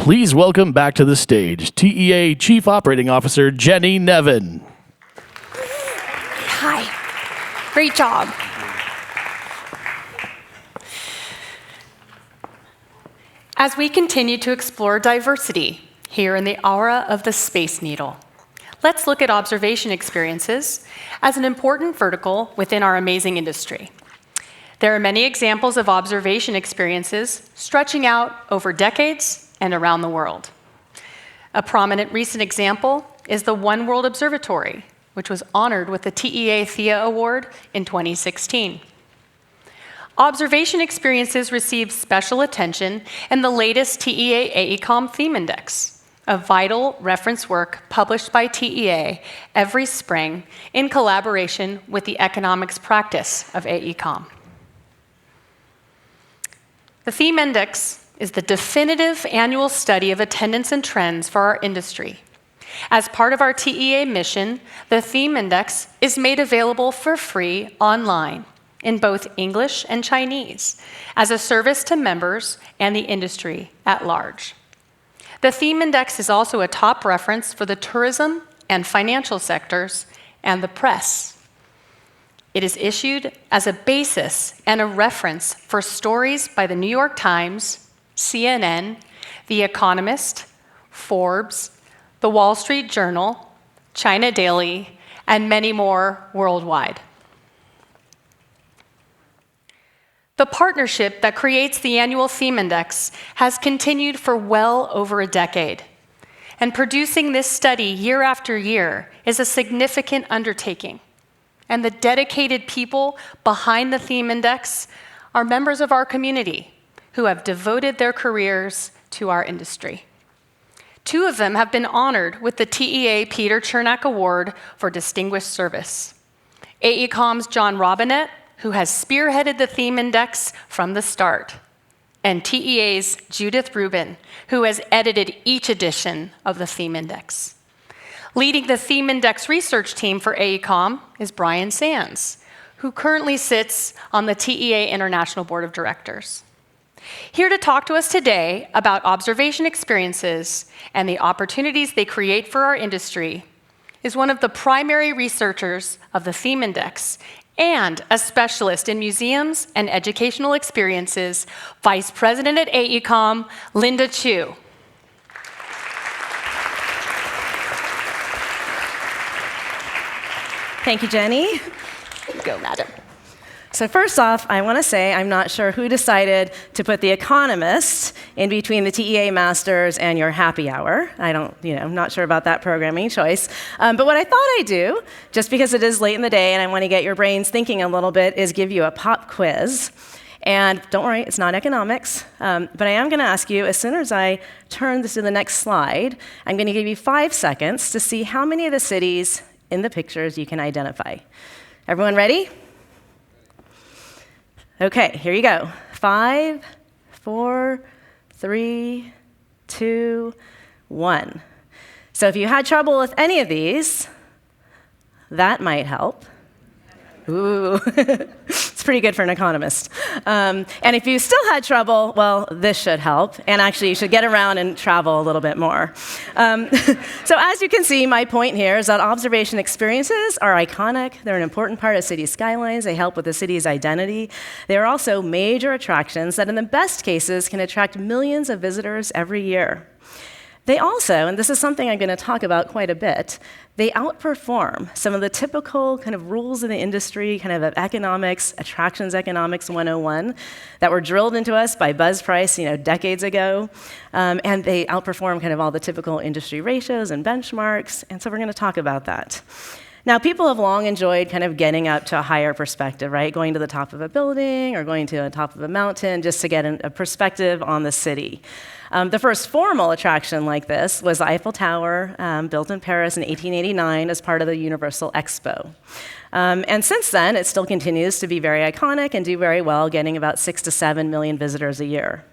Please welcome back to the stage TEA Chief Operating Officer Jenny Nevin. Hi. Great job. As we continue to explore diversity here in the aura of the Space Needle, let's look at observation experiences as an important vertical within our amazing industry. There are many examples of observation experiences stretching out over decades and around the world. A prominent recent example is the One World Observatory, which was honored with the TEA-THEA Award in 2016. Observation experiences received special attention in the latest TEA-AECOM Theme Index, a vital reference work published by TEA every spring in collaboration with the economics practice of AECOM. The Theme Index is the definitive annual study of attendance and trends for our industry. As part of our TEA mission, the Theme Index is made available for free online in both English and Chinese as a service to members and the industry at large. The Theme Index is also a top reference for the tourism and financial sectors and the press. It is issued as a basis and a reference for stories by the New York Times, CNN, The Economist, Forbes, The Wall Street Journal, China Daily, and many more worldwide. The partnership that creates the annual Theme Index has continued for well over a decade, and producing this study year after year is a significant undertaking. And the dedicated people behind the Theme Index are members of our community who have devoted their careers to our industry. Two of them have been honored with the TEA Peter Chernak Award for Distinguished Service. AECOM's John Robinette, who has spearheaded the Theme Index from the start, and TEA's Judith Rubin, who has edited each edition of the Theme Index. Leading the Theme Index research team for AECOM is Brian Sands, who currently sits on the TEA International Board of Directors. Here to talk to us today about observation experiences and the opportunities they create for our industry is one of the primary researchers of the Theme Index and a specialist in museums and educational experiences, Vice President at AECOM, Linda Cheu. Thank you, Jenny. Go, madam. So first off, I want to say I'm not sure who decided to put The Economist in between the TEA Masters and your happy hour. I'm not sure about that programming choice. But what I thought I'd do, just because it is late in the day and I want to get your brains thinking a little bit, is give you a pop quiz. And don't worry, it's not economics. But I am going to ask you, as soon as I turn this to the next slide, I'm going to give you 5 seconds to see how many of the cities in the pictures you can identify. Everyone ready? Okay, here you go. 5, 4, 3, 2, 1. So if you had trouble with any of these, that might help. Ooh, it's pretty good for an economist. And if you still had trouble, well, this should help. And actually, you should get around and travel a little bit more. So as you can see, my point here is that observation experiences are iconic. They're an important part of city skylines. They help with the city's identity. They are also major attractions that in the best cases can attract millions of visitors every year. They also, and this is something I'm going to talk about quite a bit, they outperform some of the typical kind of rules in the industry, kind of economics, attractions economics 101, that were drilled into us by Buzz Price, decades ago. And they outperform kind of all the typical industry ratios and benchmarks. And so we're going to talk about that. Now, people have long enjoyed kind of getting up to a higher perspective, right? Going to the top of a building or going to the top of a mountain just to get a perspective on the city. The first formal attraction like this was the Eiffel Tower, built in Paris in 1889 as part of the Universal Expo. And since then, it still continues to be very iconic and do very well, getting about 6 to 7 million visitors a year.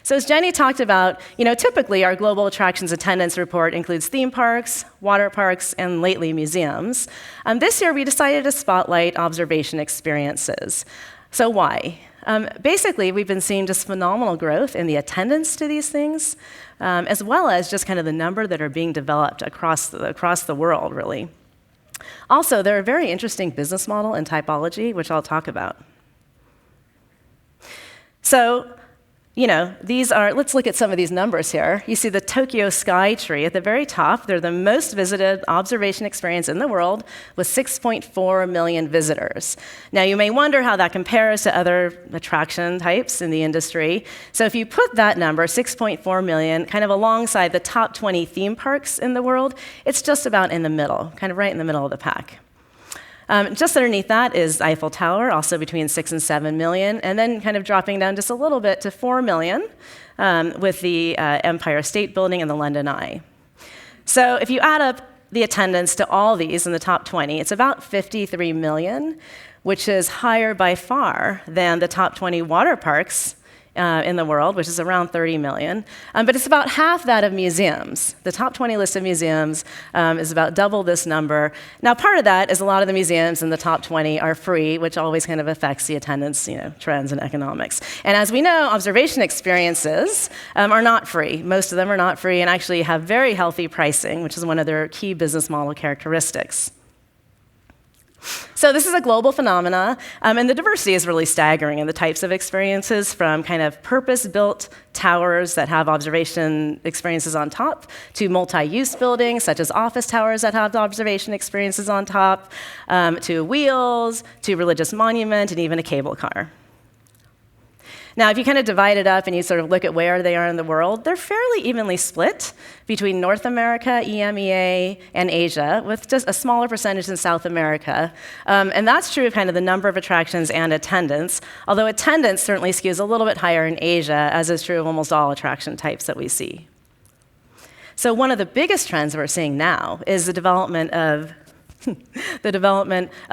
So as Jenny talked about, typically our global attractions attendance report includes theme parks, water parks, and lately museums. This year we decided to spotlight observation experiences. So why? Basically, we've been seeing just phenomenal growth in the attendance to these things, as well as just kind of the number that are being developed across the world, really. Also, they're a very interesting business model and typology, which I'll talk about. So, let's look at some of these numbers here. You see the Tokyo Sky Tree at the very top. They're the most visited observation experience in the world with 6.4 million visitors. Now, you may wonder how that compares to other attraction types in the industry. So if you put that number, 6.4 million, kind of alongside the top 20 theme parks in the world, it's just about in the middle, kind of right in the middle of the pack. Just underneath that is Eiffel Tower, also between 6 and 7 million, and then kind of dropping down just a little bit to 4 million with the Empire State Building and the London Eye. So if you add up the attendance to all these in the top 20, it's about 53 million, which is higher by far than the top 20 water parks in the world, which is around 30 million. But it's about half that of museums. The top 20 list of museums is about double this number. Now, part of that is a lot of the museums in the top 20 are free, which always kind of affects the attendance, trends and economics. And as we know, observation experiences are not free. Most of them are not free and actually have very healthy pricing, which is one of their key business model characteristics. So this is a global phenomena, and the diversity is really staggering in the types of experiences, from kind of purpose-built towers that have observation experiences on top to multi-use buildings, such as office towers that have observation experiences on top, to wheels, to religious monument, and even a cable car. Now, if you kind of divide it up and you sort of look at where they are in the world, they're fairly evenly split between North America, EMEA, and Asia, with just a smaller percentage in South America. And that's true of kind of the number of attractions and attendance, although attendance certainly skews a little bit higher in Asia, as is true of almost all attraction types that we see. So one of the biggest trends we're seeing now is the development of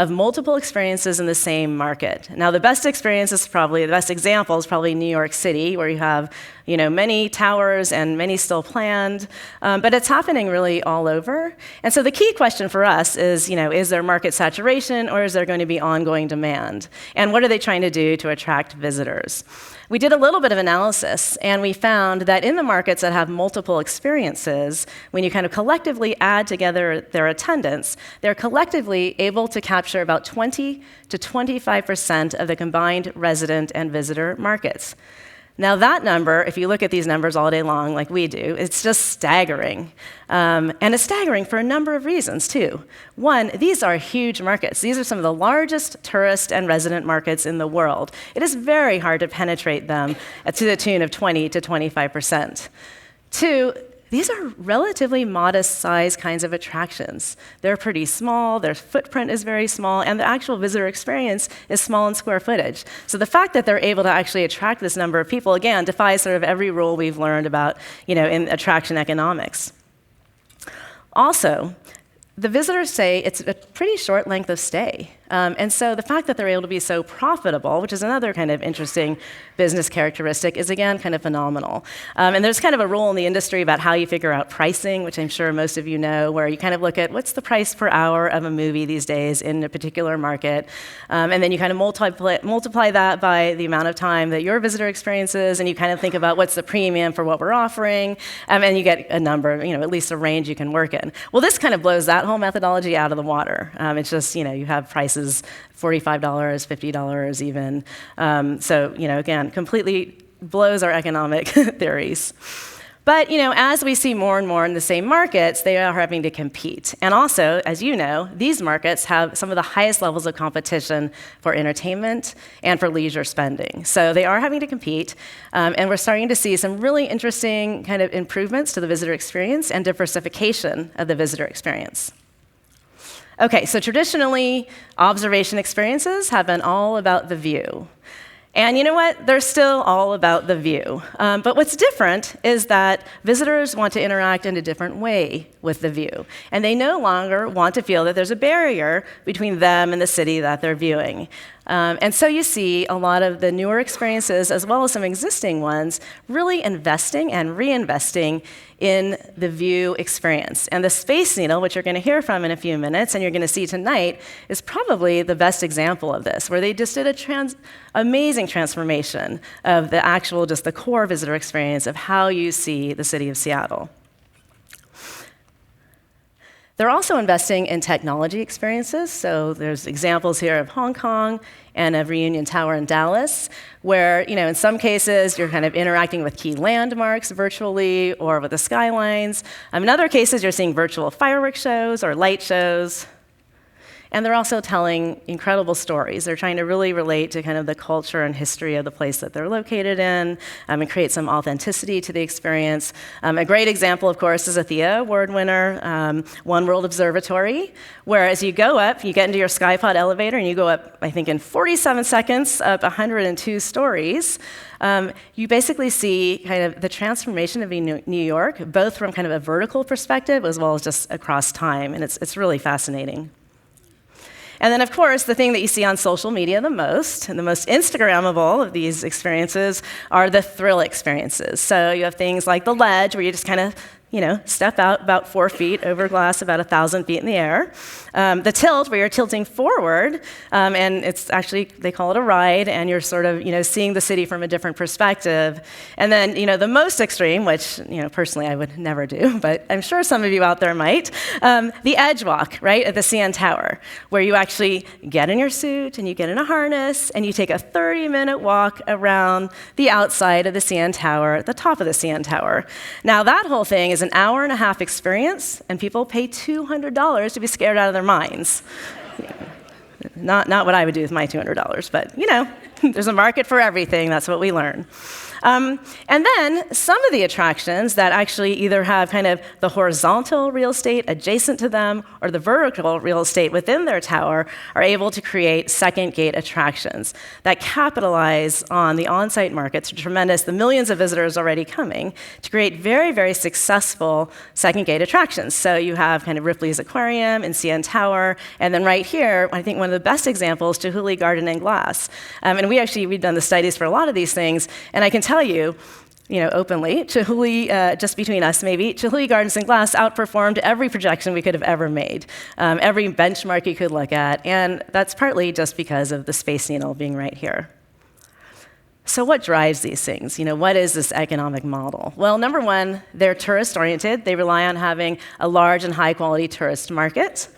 multiple experiences in the same market. Now, the best example is probably New York City, where you have many towers and many still planned, but it's happening really all over. And so the key question for us is there market saturation, or is there going to be ongoing demand? And what are they trying to do to attract visitors? We did a little bit of analysis, and we found that in the markets that have multiple experiences, when you kind of collectively add together their attendance, they're collectively able to capture about 20 to 25% of the combined resident and visitor markets. Now, that number, if you look at these numbers all day long like we do, it's just staggering. And it's staggering for a number of reasons, too. One, these are huge markets. These are some of the largest tourist and resident markets in the world. It is very hard to penetrate them to the tune of 20 to 25%. Two, these are relatively modest-sized kinds of attractions. They're pretty small, their footprint is very small, and the actual visitor experience is small in square footage. So the fact that they're able to actually attract this number of people, again, defies sort of every rule we've learned about, in attraction economics. Also, the visitors say it's a pretty short length of stay. And so the fact that they're able to be so profitable, which is another kind of interesting business characteristic, is again kind of phenomenal. And there's kind of a rule in the industry about how you figure out pricing, which I'm sure most of you know, where you kind of look at what's the price per hour of a movie these days in a particular market. And then you kind of multiply that by the amount of time that your visitor experiences, and you kind of think about what's the premium for what we're offering, and you get a number, at least a range you can work in. Well, this kind of blows that whole methodology out of the water. It's just, you have prices $45, $50 even. So, again, completely blows our economic theories. But, as we see more and more in the same markets, they are having to compete. And also, as you know, these markets have some of the highest levels of competition for entertainment and for leisure spending. So they are having to compete, and we're starting to see some really interesting kind of improvements to the visitor experience and diversification of the visitor experience. Okay, so traditionally, observation experiences have been all about the view. And you know what? They're still all about the view. But what's different is that visitors want to interact in a different way with the view. And they no longer want to feel that there's a barrier between them and the city that they're viewing. And so you see a lot of the newer experiences, as well as some existing ones, really investing and reinvesting in the view experience. And the Space Needle, which you're going to hear from in a few minutes, and you're going to see tonight, is probably the best example of this, where they just did a amazing transformation of the actual, just the core visitor experience of how you see the city of Seattle. They're also investing in technology experiences. So there's examples here of Hong Kong and of Reunion Tower in Dallas, where, in some cases, you're kind of interacting with key landmarks virtually or with the skylines. In other cases, you're seeing virtual fireworks shows or light shows. And they're also telling incredible stories. They're trying to really relate to kind of the culture and history of the place that they're located in, and create some authenticity to the experience. A great example, of course, is a TEA Award winner, One World Observatory, where as you go up, you get into your Skypod elevator, and you go up, I think, in 47 seconds, up 102 stories. You basically see kind of the transformation of New York, both from kind of a vertical perspective as well as just across time, and it's really fascinating. And then, of course, the thing that you see on social media the most, and the most Instagrammable of these experiences, are the thrill experiences. So you have things like the ledge, where you just kind of step out about 4 feet over glass about 1,000 feet in the air. The tilt, where you're tilting forward, and it's actually, they call it a ride, and you're sort of, seeing the city from a different perspective. And then, the most extreme, which, personally I would never do, but I'm sure some of you out there might, the edge walk, right, at the CN Tower, where you actually get in your suit, and you get in a harness, and you take a 30-minute walk around the outside of the CN Tower, the top of the CN Tower. Now, that whole thing is an hour-and-a-half experience, and people pay $200 to be scared out of their minds. Not what I would do with my $200, but there's a market for everything. That's what we learn. And then some of the attractions that actually either have kind of the horizontal real estate adjacent to them or the vertical real estate within their tower are able to create second gate attractions that capitalize on the on-site markets, tremendous, the millions of visitors already coming, to create very, very successful second gate attractions. So you have kind of Ripley's Aquarium and CN Tower, and then right here, I think one of the best examples, Chihuly Garden and Glass. And we've done the studies for a lot of these things, and I can tell you, openly, Chihuly, just between us maybe, Chihuly Gardens and Glass outperformed every projection we could have ever made, every benchmark you could look at, and that's partly just because of the Space Needle being right here. So what drives these things? What is this economic model? Well, number one, they're tourist-oriented. They rely on having a large and high-quality tourist market.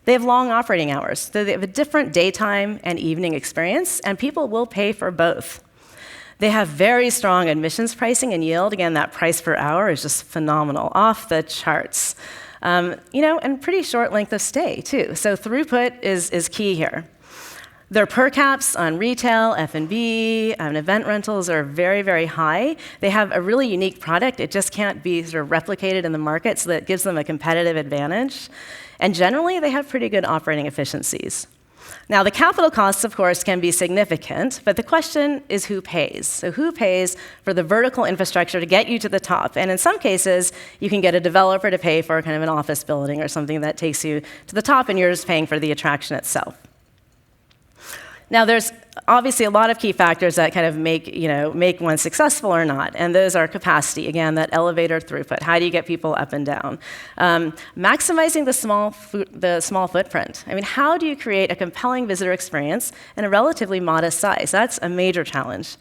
They have long operating hours, so they have a different daytime and evening experience, and people will pay for both. They have very strong admissions pricing and yield. Again, that price per hour is just phenomenal, off the charts. And pretty short length of stay, too. So throughput is key here. Their per caps on retail, F&B, and event rentals are very, very high. They have a really unique product. It just can't be sort of replicated in the market, so that gives them a competitive advantage. And generally, they have pretty good operating efficiencies. Now, the capital costs, of course, can be significant, but the question is who pays? So who pays for the vertical infrastructure to get you to the top? And in some cases, you can get a developer to pay for kind of an office building or something that takes you to the top, and you're just paying for the attraction itself. Now, there's obviously a lot of key factors that kind of make one successful or not, and those are capacity, again, that elevator throughput. How do you get people up and down? Maximizing the small footprint. I mean, how do you create a compelling visitor experience in a relatively modest size? That's a major challenge.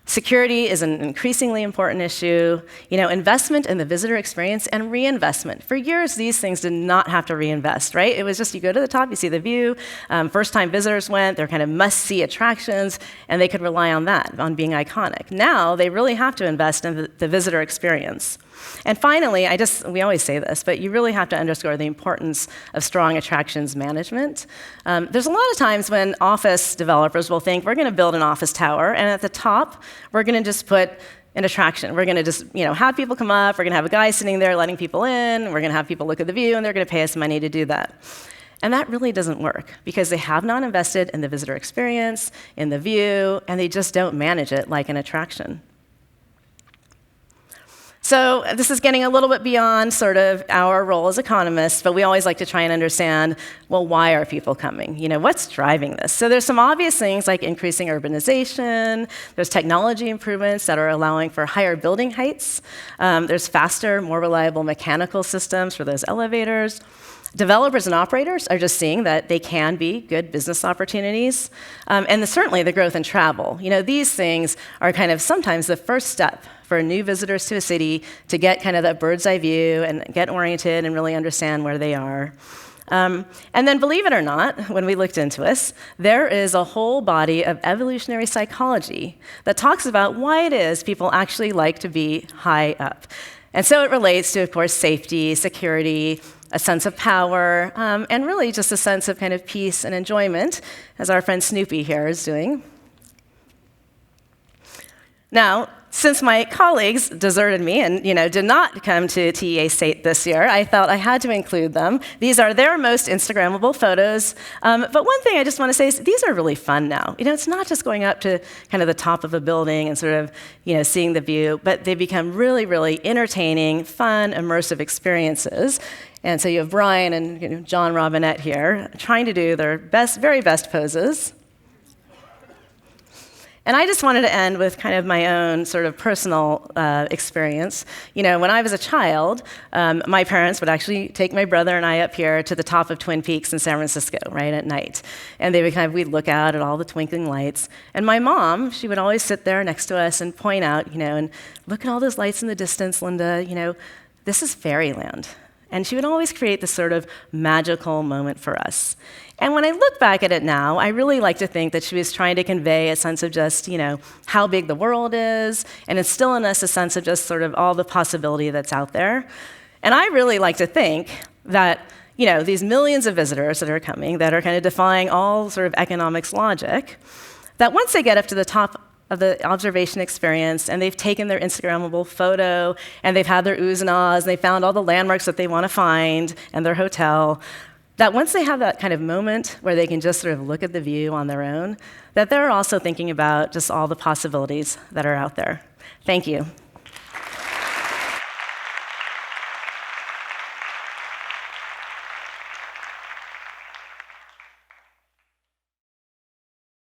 Security is an increasingly important issue. Investment in the visitor experience and reinvestment. For years, these things did not have to reinvest, right? It was just you go to the top, you see the view. First-time visitors went, they're kind of must-see attractions, and they could rely on that, on being iconic. Now, they really have to invest in the visitor experience. And finally, we always say this, but you really have to underscore the importance of strong attractions management. There's a lot of times when office developers will think, we're going to build an office tower, and at the top, we're going to just put an attraction. We're going to just have people come up, we're going to have a guy sitting there letting people in, we're going to have people look at the view, and they're going to pay us money to do that. And that really doesn't work, because they have not invested in the visitor experience, in the view, and they just don't manage it like an attraction. So this is getting a little bit beyond sort of our role as economists, but we always like to try and understand, well, why are people coming? What's driving this? So there's some obvious things like increasing urbanization. There's technology improvements that are allowing for higher building heights. There's faster, more reliable mechanical systems for those elevators. Developers and operators are just seeing that they can be good business opportunities. And certainly the growth in travel. These things are kind of sometimes the first step for new visitors to a city to get kind of that bird's eye view and get oriented and really understand where they are. And then, believe it or not, when we looked into this, there is a whole body of evolutionary psychology that talks about why it is people actually like to be high up. And so it relates to, of course, safety, security, a sense of power, and really just a sense of kind of peace and enjoyment, as our friend Snoopy here is doing. Now, since my colleagues deserted me and did not come to TEA-SATE this year, I felt I had to include them. These are their most Instagrammable photos. But one thing I just want to say is these are really fun now. It's not just going up to kind of the top of a building and sort of seeing the view, but they become really, really entertaining, fun, immersive experiences. And so you have Brian and John Robinette here trying to do their best, very best poses. And I just wanted to end with kind of my own sort of personal experience. When I was a child, my parents would actually take my brother and I up here to the top of Twin Peaks in San Francisco, right, at night. And we'd look out at all the twinkling lights. And my mom, she would always sit there next to us and point out, and look at all those lights in the distance, Linda, this is fairyland. And she would always create this sort of magical moment for us. And when I look back at it now, I really like to think that she was trying to convey a sense of just, how big the world is, and instill in us a sense of just sort of all the possibility that's out there. And I really like to think that, these millions of visitors that are coming, that are kind of defying all sort of economics logic, that once they get up to the top of the observation experience, and they've taken their Instagrammable photo, and they've had their oohs and ahs, and they found all the landmarks that they want to find, and their hotel, that once they have that kind of moment where they can just sort of look at the view on their own, that they're also thinking about just all the possibilities that are out there. Thank you.